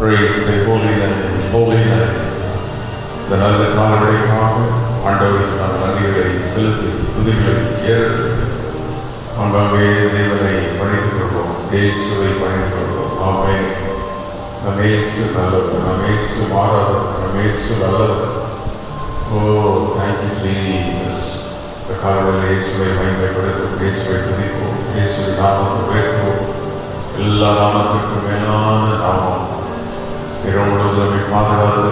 Praise the holy name, holy name. இந்த நல்ல காலங்களுக்காக ஆண்டவருக்கு நாம் நன்றிகளை செலுத்தி துதிகளை ஏறெடுத்து ஆண்டாவே தேவனை பணித்துக் கொள்வோம், இயேசுவை பணித்துக் கொள்வோம். ஆமென். நம் இயேசு நல்லவர், நம் இயேசு மாறாதவர், நம் இயேசு நல்லவர். ஓ, தேங்க்யூ ஜீசஸ். இந்த காலங்களில் இயேசுவை மகிமைப்படுத்தும், இயேசுவை துதிப்போம், இயேசுவை நாமத்தை உயர்த்துவோம். எல்லா நாமத்திற்கும் மேலான நாமம். இரவு முழுவதும் பாதுகாத்து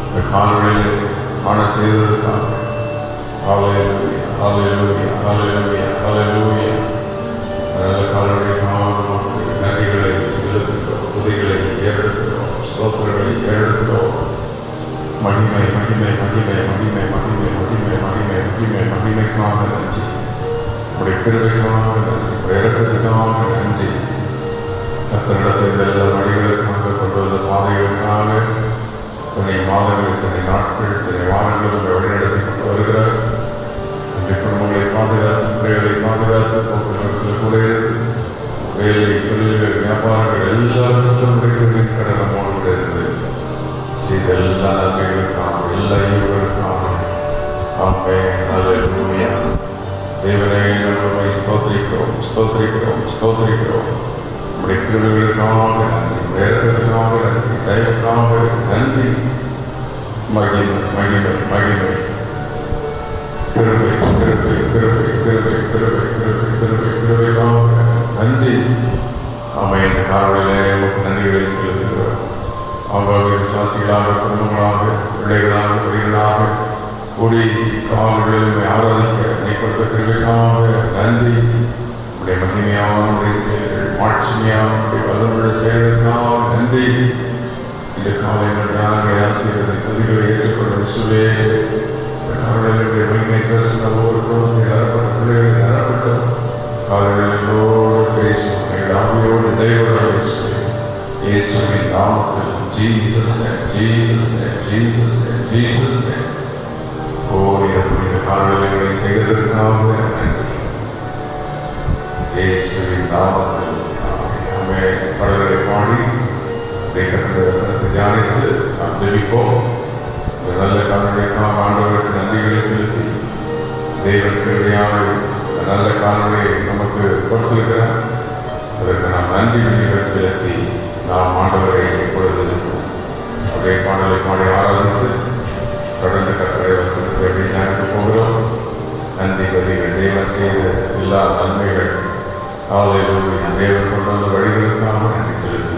இந்த காலங்களில் காண செய்ததற்காக ஹல்லேலூயா, ஹல்லேலூயா, ஹல்லேலூயா, ஹல்லேலூயா. நல்ல காலங்களுக்காக நன்றிகளை செலுத்துகிறோம், துதிகளை ஏறெடுக்கிறோம், ஸ்தோத்திரங்களை ஏறெடுக்கிறோம். மகிமை மகிமை மகிமை மகிமை மகிமை மகிமை மகிமை மகிமை மகிமைக்காக நன்றி, உடைய கிருபைக்காக நன்றி, உடைய இரக்கத்துக்காக நன்றி. கர்த்தரிடத்தில் எல்லா வழிகளுக்காக கொண்டு வந்த பாதைகளுக்காக துணை மாதங்கள், துணை நாட்கள், துணை வாரங்கள் வழிநடத்தி கொண்டு வருகிறார். இந்த குடும்பங்களை பாதுகாத்து, பிள்ளைகளை பாதுகாத்து, போக்குவரத்தில் கூட வேலை, தொழில்கள், வியாபாரங்கள் எல்லாவற்றிலும் உடைக்கிறதின் கடனை மூலம் இருந்து செய்த எல்லா நன்மைகளுக்காக, எல்லா ஈவுகளுக்காக ஆமென். ஹல்லேலூயா. தேவனே, நம்மை ஸ்தோத்திரிக்கிறோம், ஸ்தோத்திரிக்கிறோம், ஸ்தோத்திரிக்கிறோம். நம்முடைய கிருபைகளுக்காக நன்றி, இரக்கத்துக்காக நன்றி, தயவுக்காக நன்றி. மகிமை மகிமை மகிமை. கிருபை கிருபை கிருபை கிருபை கிருபை கிருபை கிருபை கிருபைக்காக நன்றி. ஆமென். காலையிலே நமக்கு நன்றிகளை செலுத்துகிறோம். அவங்க விசுவாசிகளாக, குடும்பங்களாக, பிள்ளைகளாக, பிள்ளைகளாக கூடி காவல்களில் ஆராதிக்க நீக்கப்பட்ட கிருபைக்காக நன்றி. உடைய மகிமையான செயல்கள், மாட்சிமையான வல்லமுள்ள செயல்களுக்காக நன்றி. இந்த காலை நாங்கள் ஆசீர்வதி பதிவுகளை ஏற்றுக்கொள்ள சுவே காவலர்களுடைய மகிமை பேசுகிற ஒவ்வொரு குழந்தை அறப்பட்ட பிள்ளைகளை அறப்பட்டோம். காவலர்களோடு பேசும் எங்கள் ஆவியோடு தெய்வங்களை இயேசுவின் நாமத்தில் Jesus name, Jesus name, Jesus name, Jesus name. ஓ, இந்த காவலர்களை செய்வதற்காக நன்றி. இயேசுவின் நாமத்தில் ஆமென். பலரை பாடி கர்த்தருடைய வசனத்தை தியானித்து நாம் ஜெபிப்போம். இந்த நல்ல காலங்களுக்காக ஆண்டவருக்கு நன்றிகளை செலுத்தி தேவன் கிருபையாக நல்ல காலங்களை நமக்கு கொடுத்திருக்கிறார். அதற்கு நாம் நன்றிகள் செலுத்தி நாம் ஆண்டவரை எப்பொழுது அப்படியே பாடலை பாடி ஆராதித்து தொடர்ந்து கர்த்தருடைய வசனத்தை எப்படி தியானிக்க போகிறோம். நன்றி பதிகள், தேவன் செய்த எல்லா நன்மைகள், ஹல்லேலூயா, தேவன் கொண்டு வந்த வழிகளுக்காக நன்றி செலுத்தி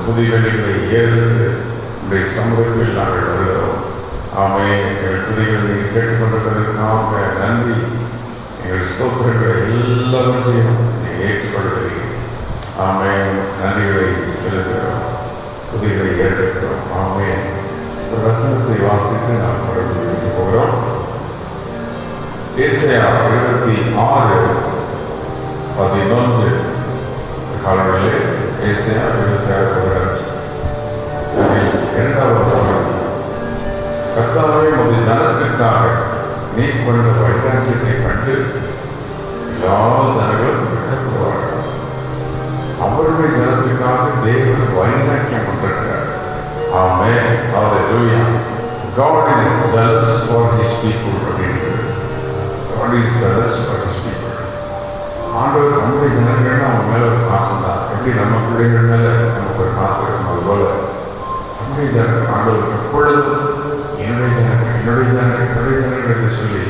துதிகளை ஏற்று உடைய சமூகத்தில் நாங்கள் வருகிறோம். ஆமே, எங்கள் துதிகளை கேட்டுக்கொண்டிருப்பதற்காக நன்றி. எங்கள் ஸ்தோத்திரங்களை எல்லாவற்றையும் நீங்கள் ஏற்றுக்கொள்கிறீர்கள். ஆமே, நன்றிகளை செலுத்துகிறோம், துதிகளை ஏற்கிறோம். ஆமே, ஒரு வசனத்தை வாசித்து நாம் தொடர்ந்து போகிறோம். ஏசாயா 26:11 காலங்களிலே ஏசாயா 26:11 இரண்டாவது வசனம், கர்த்தாவே உமது ஜனத்திற்காக நீ கொண்ட வைராக்கியத்தை கண்டு எல்லா ஜனங்களும் வெட்கப்படுவார்கள். அவருடைய ஜனத்திற்காக தேவன் வைராக்கியம் கொண்டிருக்கிறார். ஆமென், ஹல்லேலூயா. God is zealous for his people. God is zealous for his people. ஆண்டவர் நம்முடைய ஜனங்கள் அவங்க மேல ஒரு பாசம் தான். எப்படி நம்ம பிள்ளைகள் மேல நமக்கு ஒரு பாசம் இருக்கும், அது போல நம்முடைய ஜனங்கள் ஆண்டவர் எப்பொழுதும் என்னுடைய ஜனங்கள் என்னுடைய ஜனங்கள் என்னுடைய ஜனங்கள் என்று சொல்லி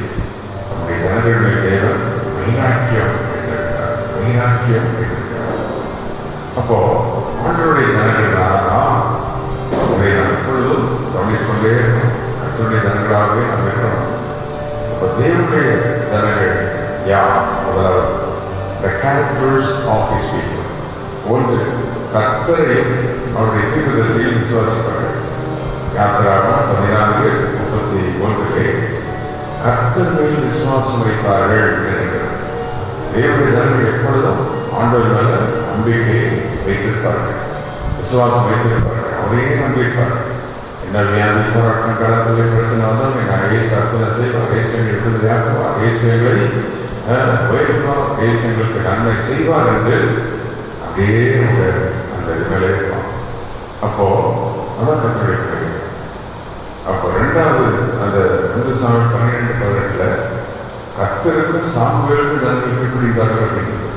நம்முடைய ஜனங்களுடைய தேவன் வைராக்கியம் வைத்திருக்கிறார். வைராக்கியம் வைத்திருக்கிறார். அப்போ ஆண்டவருடைய ஜனங்கள் தான் அதை நாம் எப்பொழுதும் கவனித்துக்கொண்டே இருக்கணும். கர்த்தருடைய ஜனங்களாகவே நாம் இருக்கணும். அப்போ தேவனுடைய ஜனங்கள் யார்? அதாவது the characters of his people. ஒன்று, கர்த்தரையும் அவருடைய தீர்க்கதரிசியையும் விசுவாசிப்பார்கள். யாத்திராகமம் 14:31 கர்த்தர் மேல் விசுவாசம் வைத்தார்கள் என்கிறது. தேவனுடைய ஜனங்கள் எப்பொழுதும் ஆண்டவர் மேல நம்பிக்கை வைத்திருப்பார்கள், விசுவாசம் வைத்திருப்பார்கள், அவரையே நம்பியிருப்பார்கள். என்ன வியாதி போராட்டம் காலத்தில் பிரச்சனை வந்தால் எங்கள் ஏசு அர்த்தனை செய்வார், ஏசு எங்களுக்கு வியாக்குவார், ஏசு எங்களை உயர்த்துவார், ஏசு எங்களுக்கு நன்மை செய்வார் என்று அப்படியே அந்த மேலே இருப்பான். அப்போ அதான் கற்றுக்கிறது. அப்போ ரெண்டாவது அந்த 2 சாமுவேல் 12:18 கர்த்தருக்கு சாமுவேலுக்கு ஜனங்களுக்கு பிடித்தார்கள் அப்படிங்கிறது.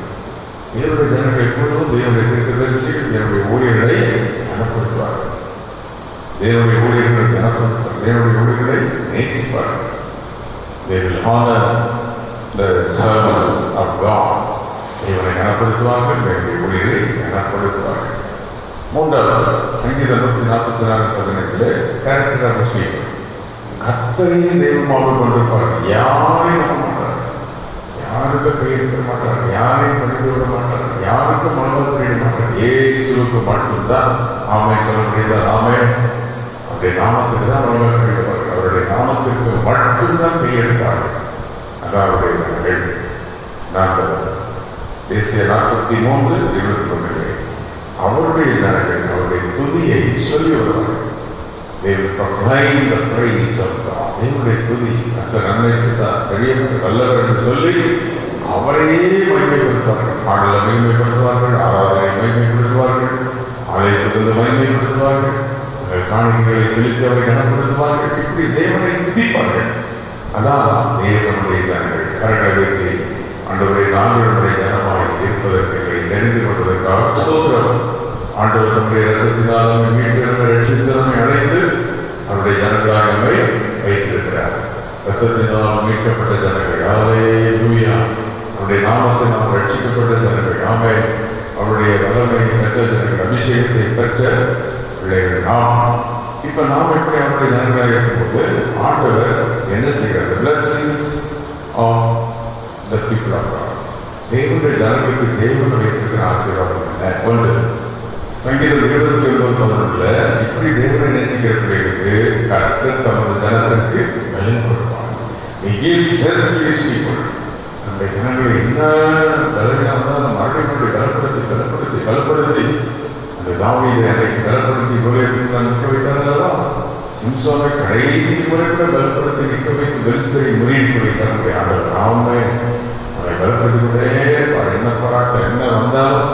தேவனுடைய ஜனங்கள் எப்பொழுதும் தேவனுடைய தீர்க்கதரிசிகள் தேவனுடைய ஊழியர்களை கனப்படுத்துவார்கள். தேவனுடைய ஊழியர்களை கனப்படுத்துவார்கள். தேவனுடைய ஊழியர்களை நேசிப்பார்கள். They will honor the servants of God. தேவனை கனப்படுத்துவார்கள், தேவனுடைய ஊழியரை கனப்படுத்துவார்கள். மூன்றாவது, சங்கீதம் 144:15 கேரக்டர் ஆஃப் ஸ்பீக்கர். கர்த்தரையே தெய்வமாக கொண்டிருப்பார்கள். யாரையும் நம்ப மாட்டார்கள், யாருக்கும் கையெழுத்த மாட்டார்கள், யாரையும் படித்து விட மாட்டார்கள், யாருக்கும் மனதில் செய்ய மாட்டார்கள். இயேசுவுக்கு மட்டும்தான் ஆமை சொல்ல முடியாது. ஆமை அவருடைய நாமத்துக்கு தான் மனதில் கழிப்பார்கள். அவருடைய நாமத்திற்கு மட்டும்தான் கையெழுத்தார்கள். அதான் அவருடைய கேள்வி. நாங்கள் தேசிய 43:21 அவருடைய ஜனங்கள் அவருடைய துதியை சொல்லி வருவார்கள். They will proclaim the praise of God. தேவனுடைய துதி அந்த நன்மை செய்தார், பெரியவர் வல்லவர் என்று சொல்லி அவரையே மகிமைப்படுத்துவார்கள். பாடலை மகிமைப்படுத்துவார்கள், ஆராதனை மகிமைப்படுத்துவார்கள், ஆலயத்திலிருந்து மகிமைப்படுத்துவார்கள், காணிக்கைகளை செலுத்தி அவரை கனப்படுத்துவார்கள். இப்படி தேவனை துதிப்பார்கள். அதான் தேவனுடைய ஜனங்கள். கரங்களை வைத்து ஆண்டவரை நாங்களுடைய ஜனமாய் இருப்பதற்கு எங்களை தெரிந்து கொள்வதற்காக ஸ்தோத்திரம். ஆண்டவர் தம்முடைய இரத்தத்தினாலும் மீட்டிருந்த ரட்சித்தனமை அடைந்து அவருடைய ஜனங்களாக நம்மை வைத்திருக்கிறார். இரத்தத்தினால் மீட்கப்பட்ட ஜனங்கள், ஹல்லேலூயா. அவருடைய நாமத்தில் நாம் ரட்சிக்கப்பட்ட ஜனங்கள், ஆமே. அவருடைய வல்லமை பெற்ற ஜனங்கள், அபிஷேகத்தை பெற்ற பிள்ளைகள் நாம். இப்ப நாம் எப்படி அவருடைய ஜனங்களாக இருக்கும்போது ஆண்டவர் என்ன செய்கிறார்? blessings of the people of God. தேவனுடைய ஜனங்களுக்கு தேவன் வைத்திருக்கிற ஆசீர்வாதம் என்ன? ஒன்று, சங்கீதம் 29:11 இப்படி தேவனை நேசிக்கிற பிள்ளைகளுக்கு கர்த்தர் தமது ஜனத்திற்கு பலன் கொடுப்பார். He gives strength to his people. அந்த ஜனங்களை என்ன பலவீனமாக மறுபடியும் பலப்படுத்தி அந்த தாவீதை அன்றைக்கு பலப்படுத்தி கோலியாத்தை நிற்க வைத்தார்களா? சிம்சோனை கடைசி முறைக்கு பலப்படுத்தி நிற்க வைத்து பெலிஸ்தரை முறியடிக்க வைத்தார். ஆண்டவர் நாமே அதை பலப்படுத்தி கொண்டே என்ன போராட்டம் என்ன வந்தாலும்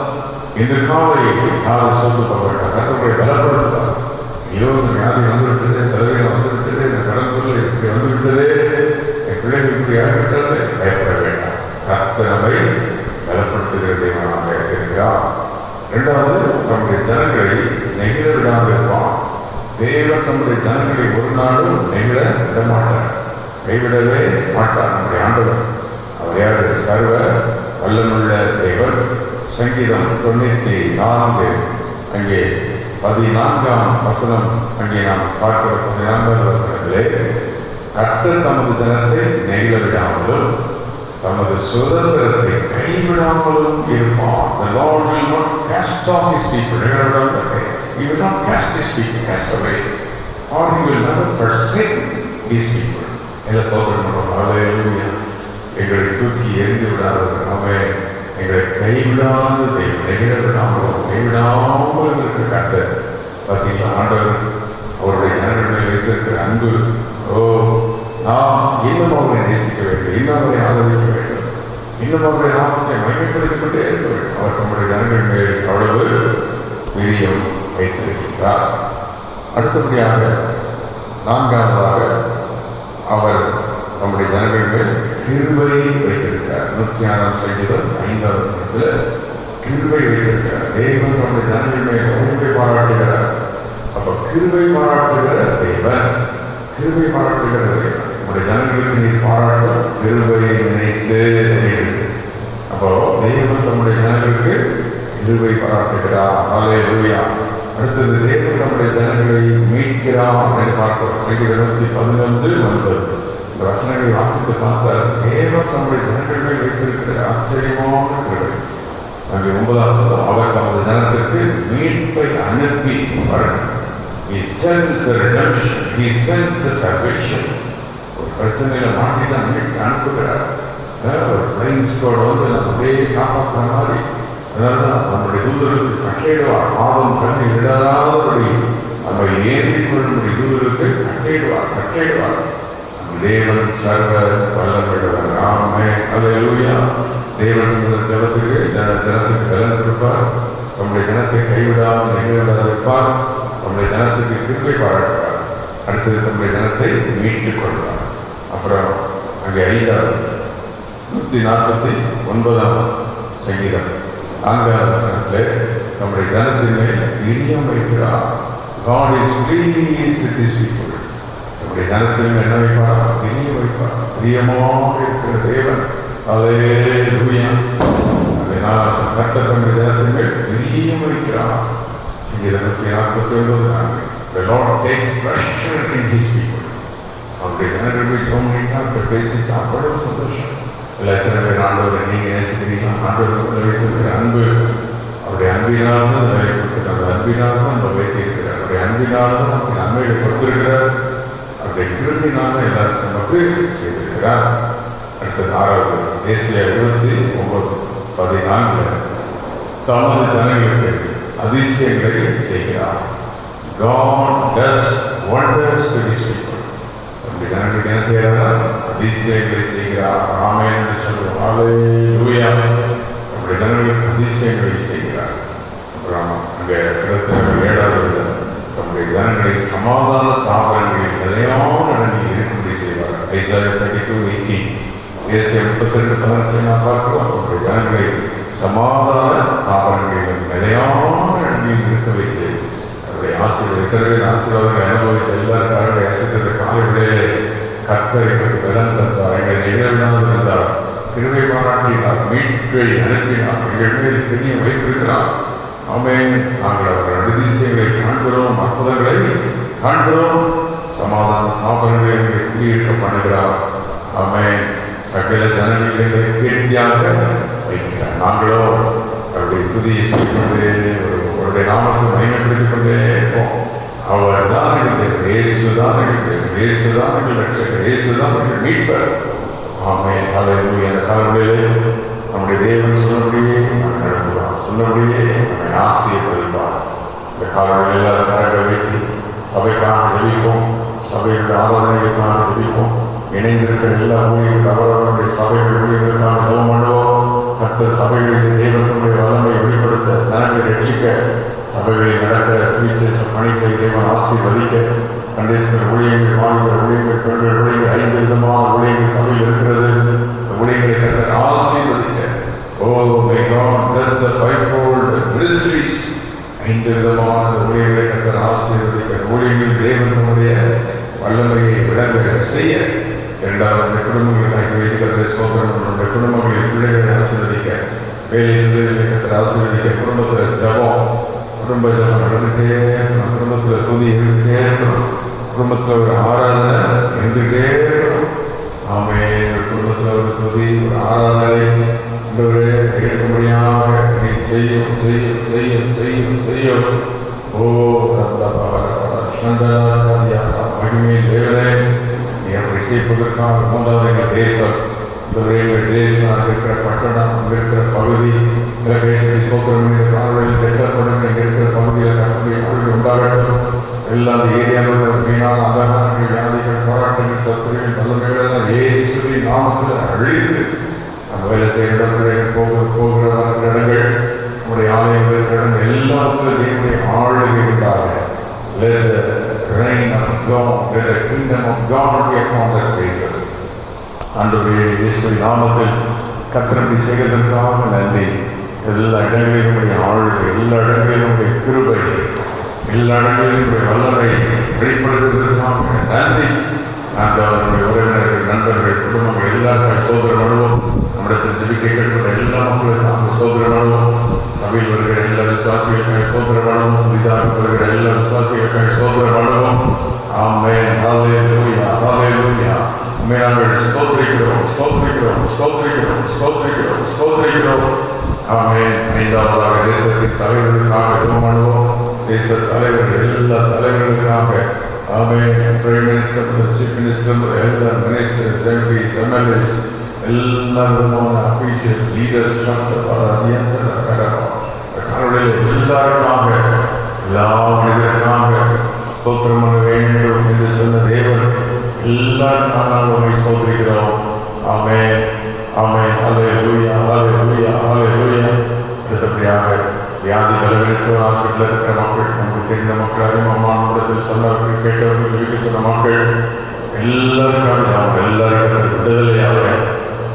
இந்த காலை யாரும் சொல்லப்பட்டார். கர்த்தரை பலப்படுத்துவார். ஐயோ, இந்த வியாதி வந்துவிட்டது, தலைவர்கள் வந்துவிட்டது, இந்த கடன் பொருள் இப்படி வந்துவிட்டதே, என் பிள்ளைகள் இப்படி ஆகிவிட்டது, பயப்பட வேண்டாம். கர்த்தர் நம்மை பலப்படுத்துகிற தெய்வமாக இருக்கிறார். இரண்டாவது, நம்முடைய ஜனங்களை நெகிழ விடாமல் இருப்பான். தேவன் நம்முடைய ஜனங்களை ஒரு நாளும் நெகிழ விட மாட்டார், கைவிடவே மாட்டார். நம்முடைய ஆண்டவர் அவர் யார்? சர்வ வல்லமுள்ள தேவன். சங்கீதம் 94 அங்கே 14ஆம் வசனம் அங்கே நாம் பார்க்கிற 14வது வசனத்திலே கர்த்தர் தமது ஜனத்தை நெகிழ விடாமலும் தமது சுதந்திரத்தை கைவிடாமலும் இருப்பார். The Lord will not cast off his people. He will not cast his people, cast away, or he will never forsake his people. எங்களை தூக்கி எரிந்து விடாதவர், அவன் எங்களை கைவிடாத தெய்வம், நெகிழ விடாமலும் கைவிடாமல் இருக்கிற கர்த்தர். பார்த்தீங்களா, ஆண்டவர் அவருடைய ஜனங்கள் வைத்திருக்கிற அன்பு. நாம் இன்னும் அவரை நேசிக்க வேண்டும், இன்னும் அவரை ஆதரிக்க வேண்டும், இன்னும் அவருடைய நாமத்தை மகிமைப்படுத்திக் கொண்டே இருக்க வேண்டும். அவர் நம்முடைய ஜனங்கள் மேல் அவ்வளவு பிரியம் வைத்திருக்கின்றார். அடுத்தபடியாக 4ஆவதாக அவர் நம்முடைய ஜனங்கள் மேல் கிருபை வைத்திருக்கிறார். 106ஆம் சங்கீதம் 5ஆம் வசனத்தில் கிருபை வைத்திருக்கிறார். தேவன் நம்முடைய ஜனங்கள் மேல் கிருபை பாராட்டுகிறார். அப்போ கிருபை பாராட்டுகிற தேவன், கிருபை பாராட்டுகிற தேவன் நம்முடைய ஜனங்களுக்கு நீர் பாராட்ட கிருபையை நினைத்து. அப்போ தேவன் நம்முடைய ஜனங்களுக்கு கிருபை பாராட்டுகிறார். ஹல்லேலூயா. அடுத்தது தேவன் நம்முடைய ஜனங்களை மீட்கிறார் என்று பார்க்கிறோம். சங்கீதம் 111:9 இந்த வசனங்களை வாசித்து பார்த்தால் தேவன் நம்முடைய ஜனங்களை வைத்திருக்கிற ஆச்சரியமான கிருபை. அங்கே 9ஆம் வசனம், அவர் தமது ஜனத்திற்கு மீட்பை அனுப்பி வரணும். He sends the redemption, he sends the salvation. ஒரு பிரச்சனையில் மாட்டிட்டு அனுப்புகிறார். ஒரு பிளைங் ஸ்குவாட் வந்து நம்ம அப்படியே காப்பாற்றுற மாதிரி. அதனால தான் நம்முடைய தூதருக்கு கட்டளையிடுவார். பாவம் கண்ணை விடாதபடி நம்ம ஏந்தி கொள்ளுடைய தூதருக்கு கட்டளையிடுவார். தேவன் சர்வ வல்லமையுள்ளவர். ஆமென். ஹல்லேலூயா. தேவன் ஜனத்துக்கு பலன் கொடுப்பார். நம்முடைய ஜனத்தை கைவிடாமல் நெகிழாதிருப்பார். நம்முடைய ஜனத்துக்கு கிருபை பாராட்டுவார். அடுத்தது நம்முடைய ஜனத்தை மீட்டுக் கொள்வார். அப்புறம் அங்கே 149ஆம் சங்கீதம் 4ஆம் வசனத்தில் நம்முடைய ஜனத்தின் மேல் பிரியம் வைக்கிறார். God is pleased with his people. நம்முடைய ஜனத்திலும் என்ன வைப்பார்? பிரியம் வைப்பார். பிரியமாக இருக்கிற தேவன். ஹல்லேலூயா. கர்த்தர் நம்முடைய ஜனத்தின் மேல் பிரியம் வைக்கிறார். The Lord takes pleasure in his people. அவருடைய ஜனங்கள் தோன்றினார் பேசிட்டு அவ்வளவு சந்தோஷம். எத்தனை பேர் ஆண்டவரை நீங்க நேசிக்கிறீங்களா? ஆண்டவர் வைத்திருக்கிற அன்பு, அவருடைய அன்பினால் தான் வேலை கொடுத்துருக்காங்க. அன்பினால் தான் நம்ம வைத்திருக்கிறார். அவருடைய அன்பினால் தான் நமக்கு நன்மையை கொடுத்திருக்கிறார். அவருடைய கிருபினால் தான் எல்லாருக்கும் நமக்கு செய்திருக்கிறார். அடுத்தது 6வது ஏசாயா 29:14 தமது ஜனங்களுக்கு அதிசயங்களை செய்கிறார். God does wonders to his people. நம்முடைய ஜனங்களுக்கு என்ன செய்கிறார்? அதிசயங்களை செய்கிறார். ஆமென் என்று சொல்லுவோம். ஹல்லேலூயா. நம்முடைய ஜனங்களுக்கு அதிசயங்களை செய்கிறார். அப்புறம் அங்கே 7வது நம்முடைய ஜனங்களை சமாதான தாவரங்களில் நிலையான இடங்களில் இருக்கும்படி செய்வார். ஐசாயா 32:18 ஏசாயா 32:18 நாம் பார்க்கிறோம். நம்முடைய ஜனங்களை சமாதான தாவரங்களிலும் நிலையான இடங்களில் இருக்க வைத்து அவருடைய ஆசீர்வாதங்கள் அனுபவித்த எல்லாருக்காக அசைத்த காலையிலே கர்த்தர் எங்களுக்கு பலன் தந்தார். எங்களை நிகழ்நாள் இருந்தார். கிருபை பாராட்டினார். மீட்பை அனுப்பினார். எங்கள் மேல் பெரிய வைத்திருக்கிறார். ஆமென். நாங்கள் அவர்கள் அதிசயங்களை காண்கிறோம், அற்புதங்களை காண்கிறோம். சமாதான தாபங்களை குடியேற்ற பண்ணுகிறார். ஆமென். சகல ஜனங்களை கீர்த்தியாக வைக்கிறார். நாங்களோ அவருடைய துதியை சொல்லிக்கொண்டே அவருடைய நாமத்தை மகிமைப்படுத்திக் கொண்டே இருப்போம். அவர் தான் எங்களுக்கு இயேசுதான் எங்களுக்கு இயேசுதான் எங்கள் ரட்சகர், இயேசுதான் எங்கள் மீட்பர். ஆமென். ஹல்லேலூயா. அந்த காலங்களிலே நம்முடைய தேவன் சொன்னபடியே நாம் நடத்துவார். சொன்னபடியே நம்மை ஆசீர்வதிப்பார். இந்த காலங்களில் எல்லாரும் கரங்களை வைத்து சபைக்காக ஜெபிப்போம். சபையுடைய ஆராதனைகளுக்காக ஜெபிப்போம். இணைந்திருக்கிற எல்லா ஊழியர்கள் அவர்களுடைய சபைகள் ஊழியர்களுக்காக ஜெபம் பண்ணுவோம். கர்த்தர் சபைகளில் தேவனுடைய வல்லமை வெளிப்படுத்த, ஜனங்களை ரட்சிக்க, சபைகளில் நடக்கிற சுவிசேஷ பணிகளை தேவன் ஆசீர்வதிக்க, கண்டேஸ்வரர் ஊழியர்கள், மாணவர் ஊழியர்கள், பெண்கள் ஊழியர்கள், 5 விதமான ஊழியர்கள் சபையில் இருக்கிறது. ஊழியர்களை கர்த்தர் ஆசீர்வதிக்க. May God bless the fivefold ministries. 5 விதமான ஊழியர்களை கர்த்தர் ஆசீர்வதிக்க. ஊழியர்கள் தேவனுடைய வல்லமையை விளங்க செய்ய. 2வது குடும்பங்களுக்காக வைத்திருக்கிற சோதனை நம்முடைய குடும்பங்களில் பிள்ளைகளை ஆசீர்வதிக்க, வேலையில் கர்த்தர் ஆசீர்வதிக்க, குடும்பத்தில் ஜபம் குடும்ப ஜபம் நடந்துகிட்டே இருக்கணும், குடும்பத்தில் துதி இருந்துகிட்டே இருக்கணும், குடும்பத்தில் ஒரு ஆராதனை இருந்துகிட்டே இருக்கணும். ஆமே, குடும்பத்தில் ஒரு துதி, ஒரு ஆராதனை இருக்கும்படியாக நீ செய்யும் செய்யும் செய்யும் செய்யும் செய்யும். ஓ மகிமை தேவனே, நீ அப்படி செய்வதற்காக மூன்றாவது எங்கள் தேசம், எங்கள் தேசம், அங்கே இருக்கிற பட்டணம், அங்கே இருக்கிற பகுதி, இலகேசத்தை சோத்திரம் கால்களில் கெட்டப்படும் இங்கே இருக்கிற பகுதியில் கட்டளை உண்டாகட்டும். எல்லா ஏரியாவில் வீணான அந்தகாரங்கள், வியாதிகள், போராட்டங்கள், சத்துருகள், நல்லவைகளெல்லாம் இயேசுவின் நாமத்தில் அழித்து நம்ம வேலை செய்கிற இடங்கள், போகிற இடங்கள், நம்முடைய ஆலயங்கள், இடங்கள் எல்லாத்துக்கும் தேவனுடைய ஆளுகை உண்டாக. Let the reign of God, let the kingdom of God be upon that places. ஆண்டவரே, இயேசுவின் நாமத்தில் கர்த்தரை செய்வதற்காக நன்றி. எல்லா இடங்களிலும் ஆளுகை, எல்லா இடங்களிலும் கிருபை, எல்லா இடங்களிலும் வல்லமை வெளிப்படுத்துவதற்காக நன்றி. அவருடைய உறவினர்கள், நண்பர்கள், குடும்பங்கள் எல்லாருக்கும் சோதரம் அனுபவம், நம்மிடத்தில் ஜெபிக்க கேட்கிற எல்லா மக்களுக்கும் நாங்கள் சோதரம் அனுபவம், சபையில் வருகிற எல்லா விசுவாசிகளுக்காக சோதரம் அனுபவம், புதிதாக வருகிற எல்லா விசுவாசிகளுக்காக சோதரம் அனுபவம். ஆமென். ஹல்லேலூயா, ஹல்லேலூயா. நாங்கள் ஸ்தோத்திரிக்கிறோம், ஸ்தோத்திரிக்கிறோம், ஸ்தோத்திரிக்கிறோம், ஸ்தோத்திரிக்கிறோம், ஸ்தோத்திரிக்கிறோம். ஆமென். ஐந்தாவதாக தேசத்தின் தலைவர்களுக்காக ஜெபம் பண்ணுவோம். தேச தலைவர்கள், எல்லா தலைவர்களுக்காக. ஆமென். பிரைம் மினிஸ்டர், சீஃப் மினிஸ்டர், எல்லா மினிஸ்டர்ஸ், எம்பிஸ், எம்எல்ஏஸ், எல்லா விதமான அஃபீஷியல்ஸ், லீடர்ஸ், எல்லாருக்காக, எல்லா மனிதருக்காக ஸ்தோத்திரம் பண்ண வேண்டும் என்று சொன்ன தேவன் எல்லாருக்காக நாங்கள் ஸ்தோத்திரிக்கிறோம். ஆமென், ஆமென். ஹல்லேலூயா, ஹல்லேலூயா, ஹல்லேலூயா. அடுத்தபடியாக வியாதி பலவீனத்து ஹாஸ்பிட்டலில் இருக்கிற மக்கள், நமக்கு தெரிந்த மக்கள், அறிமுகமானத்தில் சொன்னவர்கள், கேட்டவர்கள், வெளியே சொன்ன மக்கள் எல்லாருக்காக நாம் எல்லாருக்கும் விடுதலையாக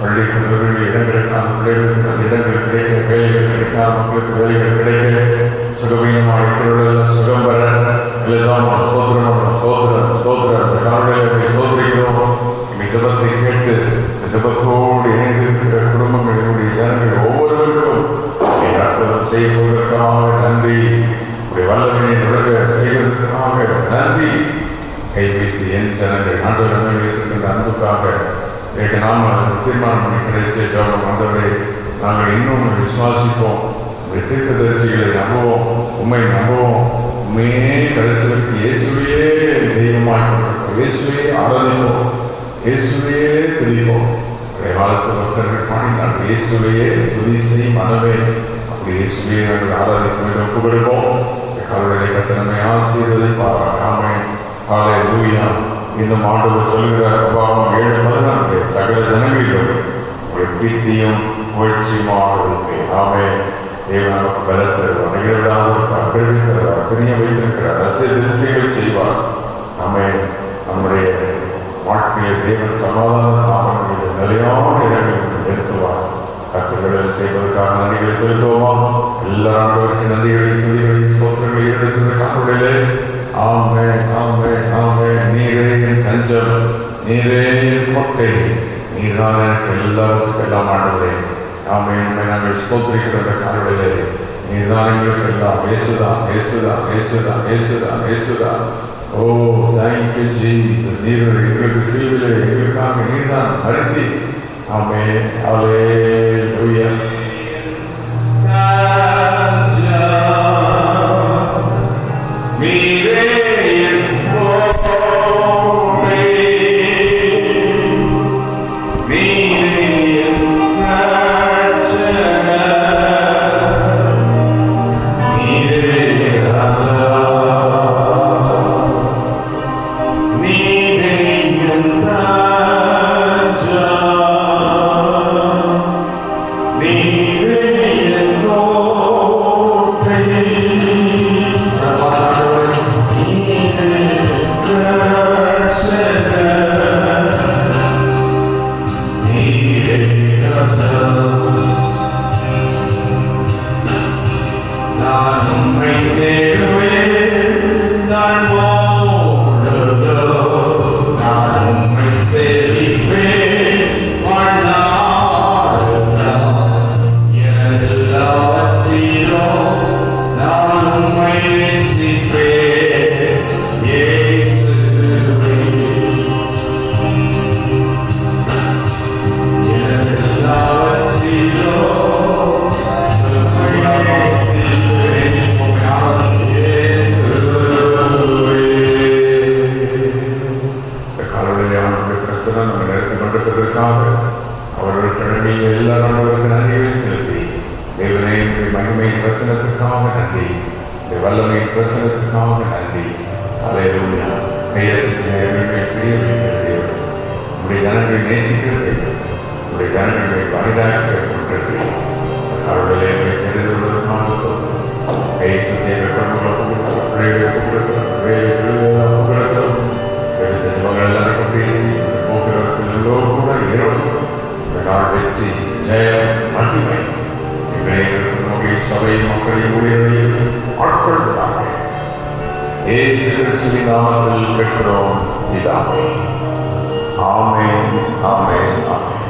பள்ளி கல்லூரி இடங்களுக்கான பிள்ளைகளுக்கு அந்த இடங்கள் கிடைக்க, வேலைகள் கிடைக்காத மக்களுக்கு வேலைகள் கிடைக்க, சுகவீனமாக இருக்கிறவர்கள் சுகம் பெற எல்லாம் சோதரம் சோதரம் சோதரம் காலையில் சோதரிக்கிறோம். எங்கள் ஜபத்தை கேட்டு ஜபத்தோடு இணைந்திருக்கிற குடும்பங்களுடைய ஜனங்கள் ஒவ்வொருவருக்கும் அற்புதம் செய்வதற்காக நன்றி. உடைய வல்லமையை நுழைய செய்வதற்காக நன்றி. கை வைத்து என் ஜனங்கள் ஆண்டவர் வைத்திருக்கின்ற அன்புக்காக கேட்டு நாம் தீர்மானம் பண்ணி கடைசியை ஜபம். ஆண்டவரை நாங்கள் இன்னும் விசுவாசிப்போம், தீர்க்கதரிசிகளை நம்புவோம், உண்மை நம்புவோம், உண்மையே கடைசிகளுக்கு இயேசுவையே தெய்வமாய் கொண்டிருப்போம், இயேசுவையே ஆராதிப்போம், இயேசுவையே துதிப்போம். காலத்து பக்தர்கள் பாடினார், இயேசுவையே துதி செய் மனமே. அப்படி இயேசுவையே நாங்கள் ஆராதிப்போம், ஒப்பு கொடுப்போம். காலையை கத்தனமை ஆசீர்வதிப்பார். ஆமென். ஹல்லேலூயா. இன்னும் ஆண்டவர் சொல்கிற அபாவம் 7:14 சகல ஜனங்களிலும் ஒரு கீர்த்தியும் புகழ்ச்சியுமாக இருப்பேன். ஆமென். தேவன் நமக்கு பலன் தருவார், நிகழ்விடாத பிரிவிக்கிறார், பிரிய வைத்திருக்கிறார், திசைகள் செய்வார். ஆமென். நம்முடைய வாழ்க்கையில் தேவன் சமாதான நாமங்கள் நிலையான இடங்களில் நிறுத்துவார். கற்றுகளில் செய்வதற்காக நன்றிகளை செலுத்துவோமா? எல்லா ஆண்டவருக்கு நன்றிகளை துதிகளை சோதனைகளை எடுத்ததற்காக ஆமென், ஆமென், ஆமென். நீரே என் தஞ்சம், நீரே என் கோட்டை, நீர்தான் எனக்கு எல்லாருக்கும் எல்லாம் ஆண்டவரே. ஆமென். நாங்கள் ஸ்தோத்திரிக்கிற காரணங்களே நீர்தான் எங்களுக்கு எல்லாம். இயேசுதான், இயேசுதான், இயேசுதான், இயேசுதான், இயேசுதான். ஓ தேங்க்யூ ஜீசஸ். நீர் எங்களுக்கு சிலுவையிலே எங்களுக்காக நீர்தான் மரித்தி. ஆமென். ஹல்லேலூயா. நீ வசனத்துக்காக நன்றி. அல்லேலூயா. கையெழுத்து நேரங்களை பிரிய வைக்கிறது. உடைய ஜனங்களை நேசிக்கிறது. உடைய ஜனங்களை பரிதாக்க கொண்டது. அவர்களை தெரிந்து கொள்வதற்காக சொல்லும் கை சுத்திய எல்லாருக்கும் பேசி போக்குவரத்தில் எல்லோரும் கூட இரவு வெற்றி ஜெயம் மகிமை எங்களை சபை மக்களை ஊழியர்களையும் ஆட்கொள்வதாக இயேசு கிறிஸ்துவின் நாமத்தில் பெற்றோம். இதாமே. ஆமென், ஆமென், ஆமென்.